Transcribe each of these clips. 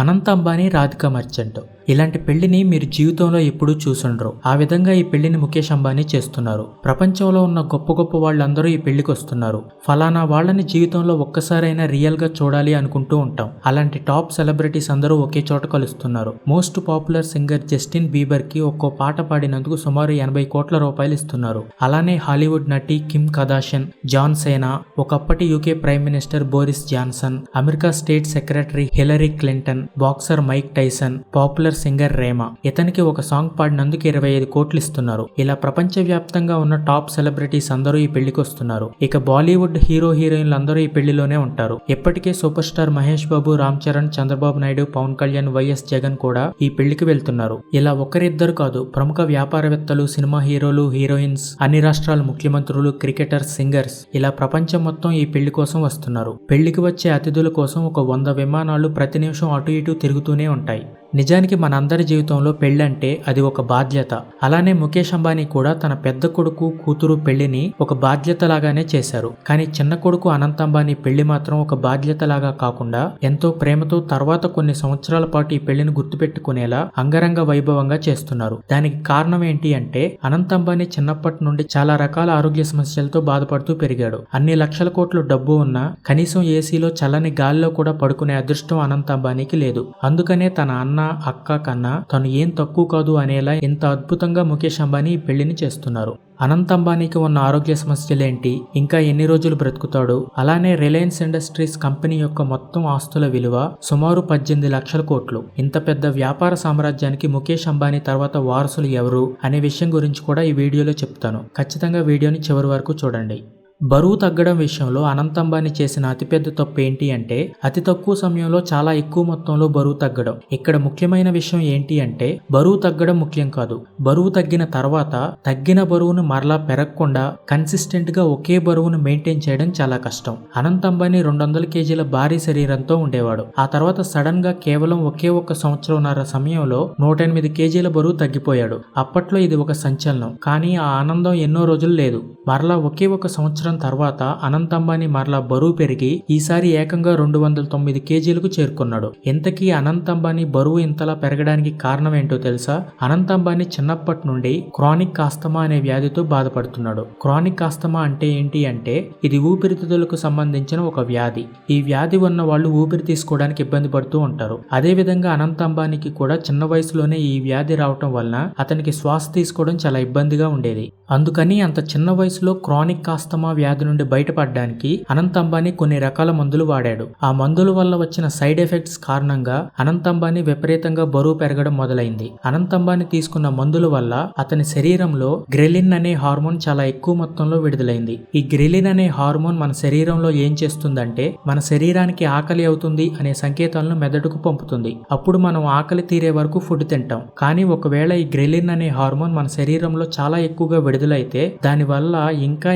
Anant Ambani, Radhika merchant ఇలాంటి పెళ్లిని మీరు జీవితంలో ఎప్పుడూ చూసుండరు. ఆ విధంగా ఈ పెళ్లిని ముఖేష్ అంబానీ చేస్తున్నారు. ప్రపంచంలో ఉన్న గొప్ప గొప్ప వాళ్ళందరూ ఈ పెళ్లికి వస్తున్నారు. ఫలానా వాళ్ళని జీవితంలో ఒక్కసారైనా రియల్ గా చూడాలి అనుకుంటూ ఉంటాం. అలాంటి టాప్ సెలబ్రిటీస్ అందరూ ఒకే చోట కలుస్తున్నారు. Most popular singer Justin Bieber కి ఒక్కో పాట పాడినందుకు సుమారు 80 కోట్ల రూపాయలు ఇస్తున్నారు. అలానే హాలీవుడ్ నటి కిమ్ కర్దాషియన్, జాన్ సేనా, ఒకప్పటి UK prime minister Boris Johnson, America state secretary Hillary Clinton, boxer Mike Tyson, popular singer Rema ఇతనికి ఒక సాంగ్ పాడినందుకు 25 కోట్లు ఇస్తున్నారు. ఇలా ప్రపంచవ్యాప్తంగా ఉన్న టాప్ సెలబ్రిటీస్ అందరూ ఈ పెళ్లికి వస్తున్నారు. ఇక బాలీవుడ్ హీరో హీరోయిన్లు అందరూ ఈ పెళ్లిలోనే ఉంటారు. ఇప్పటికే super star Mahesh Babu, Ram Charan, Chandrababu Naidu, Pawan Kalyan, YS Jagan కూడా ఈ పెళ్లికి వెళ్తున్నారు. ఇలా ఒకరిద్దరు కాదు, ప్రముఖ వ్యాపారవేత్తలు, సినిమా హీరోలు, హీరోయిన్స్, అన్ని రాష్ట్రాల ముఖ్యమంత్రులు, క్రికెటర్స్, సింగర్స్ ఇలా ప్రపంచం మొత్తం ఈ పెళ్లి కోసం వస్తున్నారు. పెళ్లికి వచ్చే అతిథుల కోసం ఒక 100 విమానాలు ప్రతి నిమిషం అటు ఇటు తిరుగుతూనే ఉంటాయి. నిజానికి మనందరి జీవితంలో పెళ్ళంటే అది ఒక బాధ్యత. అలానే ముఖేష్ అంబానీ కూడా తన పెద్ద కొడుకు, కూతురు పెళ్లిని ఒక బాధ్యత లాగానే చేశారు. కానీ చిన్న కొడుకు అనంత్ అంబానీ పెళ్లి మాత్రం ఒక బాధ్యత లాగా కాకుండా ఎంతో ప్రేమతో తర్వాత కొన్ని సంవత్సరాల పాటు ఈ పెళ్లిని గుర్తుపెట్టుకునేలా అంగరంగ వైభవంగా చేస్తున్నారు. దానికి కారణం ఏంటి అంటే అనంత్ అంబానీ చిన్నప్పటి నుండి చాలా రకాల ఆరోగ్య సమస్యలతో బాధపడుతూ పెరిగాడు. అన్ని లక్షల కోట్లు డబ్బు ఉన్నా కనీసం ఏసీలో చల్లని గాల్లో కూడా పడుకునే అదృష్టం అనంత్ అంబానీకి లేదు. అందుకనే తన అన్న, అక్క కన్నా తను ఏం తక్కువ కాదు అనేలా ఇంత అద్భుతంగా ముఖేష్ అంబానీ ఈ పెళ్లిని చేస్తున్నారు. అనంత్ అంబానీకి ఉన్న ఆరోగ్య సమస్యలేంటి, ఇంకా ఎన్ని రోజులు బ్రతుకుతాడు, అలానే రిలయన్స్ ఇండస్ట్రీస్ కంపెనీ యొక్క మొత్తం ఆస్తుల విలువ సుమారు 18 లక్షల కోట్లు. ఇంత పెద్ద వ్యాపార సామ్రాజ్యానికి ముఖేష్ అంబానీ తర్వాత వారసులు ఎవరు అనే విషయం గురించి కూడా ఈ వీడియోలో చెప్తాను. ఖచ్చితంగా వీడియోని చివరి వరకు చూడండి. బరువు తగ్గడం విషయంలో అనంత్ అంబానీ చేసిన అతిపెద్ద తప్పు ఏంటి అంటే అతి తక్కువ సమయంలో చాలా ఎక్కువ మొత్తంలో బరువు తగ్గడం. ఇక్కడ ముఖ్యమైన విషయం ఏంటి అంటే బరువు తగ్గడం ముఖ్యం కాదు, బరువు తగ్గిన తర్వాత తగ్గిన బరువును మరలా పెరగకుండా కన్సిస్టెంట్ గా ఒకే బరువును మెయింటైన్ చేయడం చాలా కష్టం. అనంత్ అంబానీ 200 కేజీల భారీ శరీరంతో ఉండేవాడు. ఆ తర్వాత సడన్ గా కేవలం ఒకే ఒక్క సంవత్సరంన్నర సమయంలో 108 కేజీల బరువు తగ్గిపోయాడు. అప్పట్లో ఇది ఒక సంచలనం. కానీ ఆ ఆనందం ఎన్నో రోజులు లేదు. మరలా ఒకే ఒక సంవత్సరం తర్వాత అనంత్ అంబానీ మరలా బరువు పెరిగి ఈసారి ఏకంగా 209 కేజీలకు చేరుకున్నాడు. ఇంతకీ అనంత్ అంబానీ బరువు ఇంతలా పెరగడానికి కారణం ఏంటో తెలుసా? అనంత్ అంబానీ చిన్నప్పటి నుండి క్రానిక్ ఆస్తమా అనే వ్యాధితో బాధపడుతున్నాడు. క్రానిక్ ఆస్తమా అంటే ఏంటి అంటే ఇది ఊపిరితిత్తులకు సంబంధించిన ఒక వ్యాధి. ఈ వ్యాధి ఉన్న వాళ్ళు ఊపిరి తీసుకోవడానికి ఇబ్బంది పడుతూ ఉంటారు. అదే విధంగా అనంత్ అంబానీకి కూడా చిన్న వయసులోనే ఈ వ్యాధి రావటం వలన అతనికి శ్వాస తీసుకోవడం చాలా ఇబ్బందిగా ఉండేది. అందుకని అంత చిన్న వయసులో క్రానిక్ ఆస్తమా వ్యాధి నుండి బయటపడడానికి అనంత్ అంబానీ కొన్ని రకాల మందులు వాడాడు. ఆ మందుల వల్ల వచ్చిన సైడ్ ఎఫెక్ట్స్ కారణంగా అనంత్ అంబానీ విపరీతంగా బరువు పెరగడం మొదలైంది. అనంత్ అంబానీ తీసుకున్న మందుల వల్ల అతని శరీరంలో గ్రెలిన్ అనే హార్మోన్ చాలా ఎక్కువ మొత్తంలో విడుదలైంది. ఈ గ్రెలిన్ అనే హార్మోన్ మన శరీరంలో ఏం చేస్తుందంటే మన శరీరానికి ఆకలి అవుతుంది అనే సంకేతాలను మెదడుకు పంపుతుంది. అప్పుడు మనం ఆకలి తీరే వరకు ఫుడ్ తింటాం. కానీ ఒకవేళ ఈ గ్రెలిన్ అనే హార్మోన్ మన శరీరంలో చాలా ఎక్కువగా విడుదలైతే దానివల్ల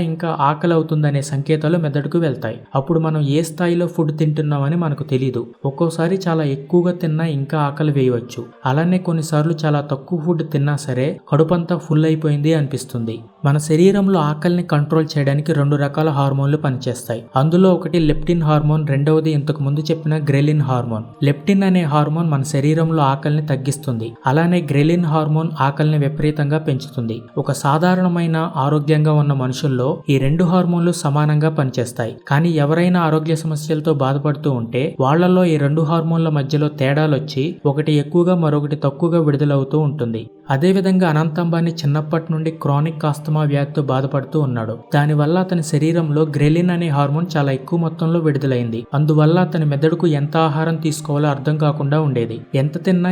ఇంకా ఆకలి అవుతుందనే సంకేతాలు మెదడుకు వెళ్తాయి. అప్పుడు మనం ఏ స్థాయిలో ఫుడ్ తింటున్నామని మనకు తెలియదు. ఒక్కోసారి చాలా ఎక్కువగా తిన్నా ఇంకా ఆకలి వేయవచ్చు. అలానే కొన్నిసార్లు చాలా తక్కువ ఫుడ్ తిన్నా సరే కడుపంతా ఫుల్ అయిపోయింది అనిపిస్తుంది. మన శరీరంలో ఆకలిని కంట్రోల్ చేయడానికి 2 రకాల హార్మోన్లు పనిచేస్తాయి. అందులో ఒకటి లెప్టిన్ హార్మోన్, రెండవది ఇంతకు ముందు చెప్పిన గ్రెలిన్ హార్మోన్. లెప్టిన్ అనే హార్మోన్ మన శరీరంలో ఆకలిని తగ్గిస్తుంది. అలానే గ్రెలిన్ హార్మోన్ ఆకలిని విపరీతంగా పెంచుతుంది. ఒక సాధారణమైన ఆరోగ్యంగా ఉన్న మనుషుల్లో ఈ 2 హార్మోన్లు సమానంగా పనిచేస్తాయి. కానీ ఎవరైనా ఆరోగ్య సమస్యలతో బాధపడుతూ ఉంటే వాళ్లలో ఈ 2 హార్మోన్ల మధ్యలో తేడాలొచ్చి ఒకటి ఎక్కువగా మరొకటి తక్కువగా విడుదలవుతూ ఉంటుంది. అదేవిధంగా అనంత్ అంబానీ చిన్నప్పటి నుండి క్రానిక్ ఆస్తమా వ్యాధితో బాధపడుతూ ఉన్నాడు. దానివల్ల అతని శరీరంలో గ్రెలిన్ అనే హార్మోన్ చాలా ఎక్కువ మొత్తంలో విడుదలైంది. అందువల్ల అతని మెదడుకు ఎంత ఆహారం తీసుకోవాలో అర్థం కాకుండా ఉండేది. ఎంత తిన్నా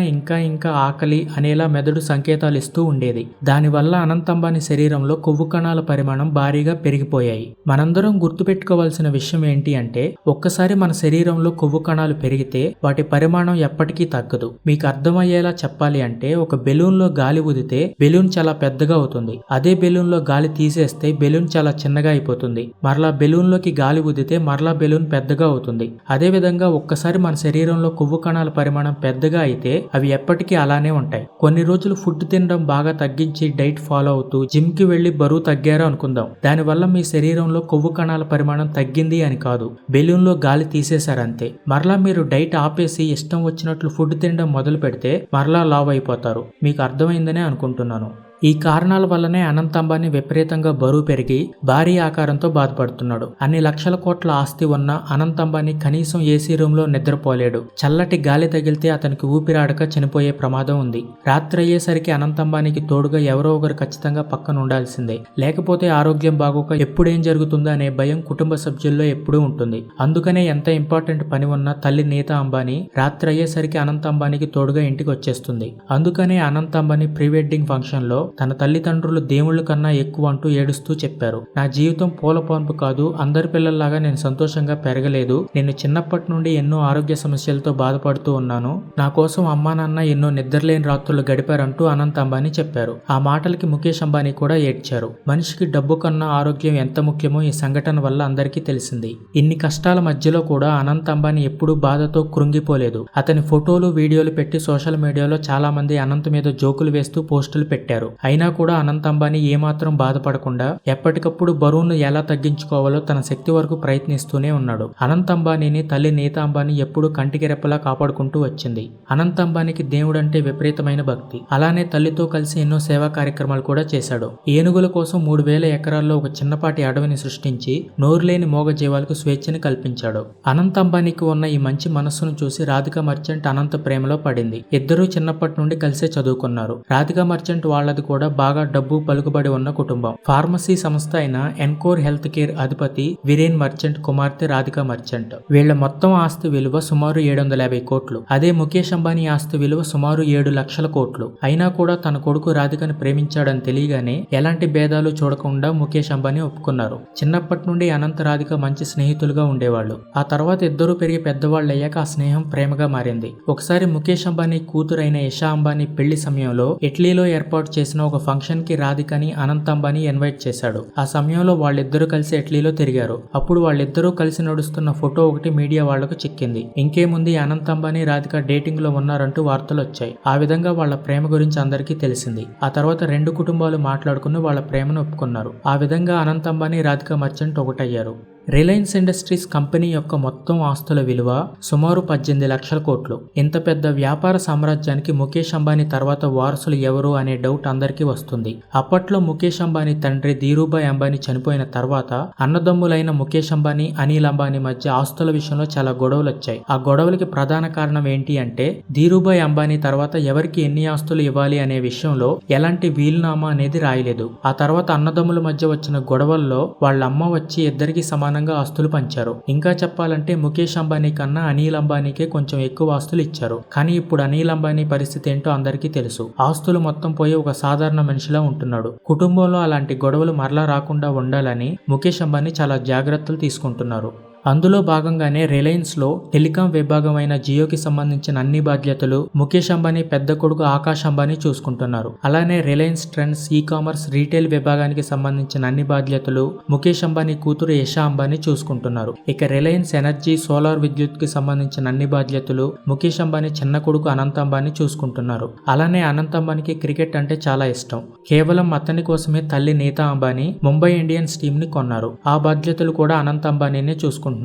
ఇంకా ఆకలి అనేలా మెదడు సంకేతాలు ఇస్తూ ఉండేది. దానివల్ల అనంత్ అంబానీ శరీరంలో కొవ్వు కణాల పరిమాణం భారీగా పెరిగిపోయాయి. మనందరం గుర్తుపెట్టుకోవాల్సిన విషయం ఏంటి అంటే ఒక్కసారి మన శరీరంలో కొవ్వు కణాలు పెరిగితే వాటి పరిమాణం ఎప్పటికీ తగ్గదు. మీకు అర్థమయ్యేలా చెప్పాలి అంటే ఒక బెలూన్ లో గాలి ఊదితే బెలూన్ చాలా పెద్దగా అవుతుంది. అదే బెలూన్ బెలూన్లో గాలి తీసేస్తే బెలూన్ చాలా చిన్నగా అయిపోతుంది. మరలా బెలూన్లోకి గాలి ఊదితే మరలా బెలూన్ పెద్దగా అవుతుంది. అదే విధంగా ఒక్కసారి మన శరీరంలో కొవ్వు కణాల పరిమాణం పెద్దగా అయితే అవి ఎప్పటికీ అలానే ఉంటాయి. కొన్ని రోజులు ఫుడ్ తినడం బాగా తగ్గించి డైట్ ఫాలో అవుతూ జిమ్ కి వెళ్లి బరువు తగ్గారు అనుకుందాం. దానివల్ల మీ శరీరంలో కొవ్వు కణాల పరిమాణం తగ్గింది అని కాదు, బెలూన్లో గాలి తీసేశారంతే. మరలా మీరు డైట్ ఆపేసి ఇష్టం వచ్చినట్లు ఫుడ్ తినడం మొదలు పెడితే మరలా లావ్ అయిపోతారు. మీకు అర్థమైందనే అనుకుంటున్నాను. ఈ కారణాల వల్లనే అనంత్ అంబానీ విపరీతంగా బరువు పెరిగి భారీ ఆకారంతో బాధపడుతున్నాడు. అన్ని లక్షల కోట్ల ఆస్తి ఉన్న అనంత్ అంబానీ కనీసం ఏసీ రూమ్ లో నిద్రపోలేడు. చల్లటి గాలి తగిలితే అతనికి ఊపిరాడక చనిపోయే ప్రమాదం ఉంది. రాత్రి అయ్యేసరికి అనంత్ అంబానీకి తోడుగా ఎవరో ఒకరు ఖచ్చితంగా పక్కన ఉండాల్సిందే. లేకపోతే ఆరోగ్యం బాగోక ఎప్పుడేం జరుగుతుందో అనే భయం కుటుంబ సభ్యుల్లో ఎప్పుడూ ఉంటుంది. అందుకనే ఎంత ఇంపార్టెంట్ పని ఉన్న తల్లి నీతా అంబానీ రాత్రి అయ్యేసరికి అనంత్ అంబానీకి తోడుగా ఇంటికి వచ్చేస్తుంది. అందుకనే Anant Ambani pre wedding function లో తన తల్లిదండ్రులు దేవుళ్ళ కన్నా ఎక్కువ అంటూ ఏడుస్తూ చెప్పారు. నా జీవితం పూల పంపు కాదు, అందరి పిల్లల్లాగా నేను సంతోషంగా పెరగలేదు. నేను చిన్నప్పటి నుండి ఎన్నో ఆరోగ్య సమస్యలతో బాధపడుతూ ఉన్నాను. నా కోసం అమ్మా నాన్న ఎన్నో నిద్రలేని రాత్రులు గడిపారంటూ అనంత్ అంబానీ చెప్పారు. ఆ మాటలకి ముఖేష్ అంబానీ కూడా ఏడ్చారు. మనిషికి డబ్బు కన్నా ఆరోగ్యం ఎంత ముఖ్యమో ఈ సంఘటన వల్ల అందరికీ తెలిసింది. ఇన్ని కష్టాల మధ్యలో కూడా అనంత్ అంబానీ ఎప్పుడూ బాధతో కృంగిపోలేదు. అతని ఫోటోలు వీడియోలు పెట్టి సోషల్ మీడియాలో చాలా మంది అనంత్ మీద జోకులు వేస్తూ పోస్టులు పెట్టారు. అయినా కూడా అనంత్ అంబానీ ఏమాత్రం బాధపడకుండా ఎప్పటికప్పుడు బరువును ఎలా తగ్గించుకోవాలో తన శక్తి వరకు ప్రయత్నిస్తూనే ఉన్నాడు. అనంత్ అంబానీని తల్లి నీతా అంబానీ ఎప్పుడూ కంటికి రెప్పలా కాపాడుకుంటూ వచ్చింది. అనంత్ అంబానీకి దేవుడంటే విపరీతమైన భక్తి. అలానే తల్లితో కలిసి ఎన్నో సేవా కార్యక్రమాలు కూడా చేశాడు. ఏనుగుల కోసం 3000 ఎకరాల్లో ఒక చిన్నపాటి అడవిని సృష్టించి నోరులేని మూగజీవాలకు స్వేచ్ఛని కల్పించాడు. అనంత్ అంబానీకి ఉన్న ఈ మంచి మనస్సును చూసి రాధికా మర్చెంట్ అనంత్ ప్రేమలో పడింది. ఇద్దరూ చిన్నప్పటి నుండి కలిసే చదువుకున్నారు. రాధికా మర్చెంట్ వాళ్ళది కూడా బాగా డబ్బు పలుకుబడి ఉన్న కుటుంబం. ఫార్మసీ సంస్థ అయిన ఎన్కోర్ హెల్త్ కేర్ అధిపతి వీరేన్ మర్చెంట్ కుమార్తె రాధికా మర్చెంట్. వీళ్ల మొత్తం ఆస్తి విలువ సుమారు 750 కోట్లు. అదే ముఖేష్ అంబానీ ఆస్తి విలువ సుమారు 7 లక్షల కోట్లు. అయినా కూడా తన కొడుకు రాధికను ప్రేమించాడని తెలియగానే ఎలాంటి భేదాలు చూడకుండా ముఖేష్ అంబానీ ఒప్పుకున్నారు. చిన్నప్పటి నుండి అనంత్ రాధిక మంచి స్నేహితులుగా ఉండేవాళ్లు. ఆ తర్వాత ఇద్దరు పెరిగి పెద్దవాళ్ళు అయ్యాక ఆ స్నేహం ప్రేమగా మారింది. ఒకసారి ముఖేష్ అంబానీ కూతురైన ఇషా అంబానీ పెళ్లి సమయంలో ఇటలీలో ఏర్పాటు చేసిన ఒక ఫంక్షన్ కి రాధికని అనంత్ అంబానీ ఇన్వైట్ చేశాడు. ఆ సమయంలో వాళ్ళిద్దరూ కలిసి ఇటలీలో తిరిగారు. అప్పుడు వాళ్ళిద్దరూ కలిసి నడుస్తున్న ఫోటో ఒకటి మీడియా వాళ్లకు చిక్కింది. ఇంకేముంది, అనంత్ అంబానీ రాధిక డేటింగ్ లో ఉన్నారంటూ వార్తలు వచ్చాయి. ఆ విధంగా వాళ్ళ ప్రేమ గురించి అందరికీ తెలిసింది. ఆ తర్వాత రెండు కుటుంబాలు మాట్లాడుకుని వాళ్ళ ప్రేమను ఒప్పుకున్నారు. ఆ విధంగా అనంత్ అంబానీ రాధికా మర్చెంట్ ఒకటయ్యారు. రిలయన్స్ ఇండస్ట్రీస్ కంపెనీ యొక్క మొత్తం ఆస్తుల విలువ సుమారు 18 లక్షల కోట్లు. ఇంత పెద్ద వ్యాపార సామ్రాజ్యానికి ముఖేష్ అంబానీ తర్వాత వారసులు ఎవరు అనే డౌట్ అందరికీ వస్తుంది. అప్పట్లో ముఖేష్ అంబానీ తండ్రి ధీరూభాయ్ అంబానీ చనిపోయిన తర్వాత అన్నదమ్ములైన ముఖేష్ అంబానీ, అనిల్ అంబానీ మధ్య ఆస్తుల విషయంలో చాలా గొడవలు వచ్చాయి. ఆ గొడవలకి ప్రధాన కారణం ఏంటి అంటే ధీరూభాయ్ అంబానీ తర్వాత ఎవరికి ఎన్ని ఆస్తులు ఇవ్వాలి అనే విషయంలో ఎలాంటి వీలునామా అనేది రాయలేదు. ఆ తర్వాత అన్నదమ్ముల మధ్య వచ్చిన గొడవల్లో వాళ్ళ అమ్మ వచ్చి ఇద్దరికి సమానం ఆస్తులు పంచారు. ఇంకా చెప్పాలంటే ముఖేష్ అంబానీ కన్నా అనిల్ అంబానీకే కొంచెం ఎక్కువ ఆస్తులు ఇచ్చారు. కానీ ఇప్పుడు అనిల్ అంబానీ పరిస్థితి ఏంటో అందరికీ తెలుసు. ఆస్తులు మొత్తం పోయి ఒక సాధారణ మనిషిలా ఉంటున్నాడు. కుటుంబంలో అలాంటి గొడవలు మరలా రాకుండా ఉండాలని ముఖేష్ అంబానీ చాలా జాగ్రత్తలు తీసుకుంటున్నారు. అందులో భాగంగానే రిలయన్స్ లో టెలికాం విభాగమైన జియోకి సంబంధించిన అన్ని బాధ్యతలు ముఖేష్ అంబానీ పెద్ద కొడుకు ఆకాష్ అంబానీ చూసుకుంటున్నారు. అలానే Reliance trends e commerce retail విభాగానికి సంబంధించిన అన్ని బాధ్యతలు ముఖేష్ అంబానీ కూతురు ఇషా అంబానీ చూసుకుంటున్నారు. ఇక రిలయన్స్ ఎనర్జీ సోలార్ విద్యుత్ కి సంబంధించిన అన్ని బాధ్యతలు ముఖేష్ అంబానీ చిన్న కొడుకు అనంత్ అంబానీ చూసుకుంటున్నారు. అలానే అనంత్ అంబానీకి క్రికెట్ అంటే చాలా ఇష్టం. కేవలం అతని కోసమే తల్లి నీతా అంబానీ ముంబై ఇండియన్స్ టీమ్ ని కొన్నారు. ఆ బాధ్యతలు కూడా అనంత్ అంబానీనే చూసుకుంటున్నారు.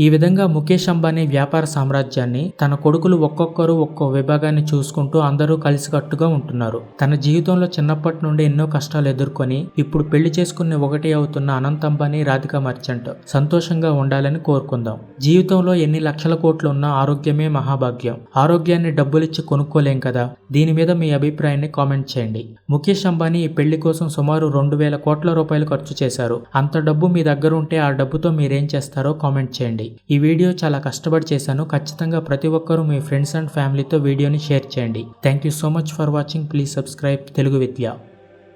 ఈ విధంగా ముఖేష్ అంబానీ వ్యాపార సామ్రాజ్యాన్ని తన కొడుకులు ఒక్కొక్కరు ఒక్కో విభాగాన్ని చూసుకుంటూ అందరూ కలిసికట్టుగా ఉంటున్నారు. తన జీవితంలో చిన్నప్పటి నుండి ఎన్నో కష్టాలు ఎదుర్కొని ఇప్పుడు పెళ్లి చేసుకుని ఒకటి అవుతున్న అనంత్ అంబానీ, రాధికా మర్చెంట్ సంతోషంగా ఉండాలని కోరుకుందాం. జీవితంలో ఎన్ని లక్షల కోట్లు ఉన్నా ఆరోగ్యమే మహాభాగ్యం. ఆరోగ్యాన్ని డబ్బులిచ్చి కొనుక్కోలేం కదా. దీని మీద మీ అభిప్రాయాన్ని కామెంట్ చేయండి. ముఖేష్ అంబానీ ఈ పెళ్లి కోసం సుమారు 2000 కోట్ల రూపాయలు ఖర్చు చేశారు. అంత డబ్బు మీ దగ్గర ఉంటే ఆ డబ్బుతో మీరేం చేస్తారో కామెంట్ చేయండి. ఈ వీడియో చాలా కష్టపడి చేశాను. ఖచ్చితంగా ప్రతి ఒక్కరూ మీ ఫ్రెండ్స్ అండ్ ఫ్యామిలీతో వీడియోని షేర్ చేయండి. Thank you so much for watching. Please subscribe Telugu Vidya.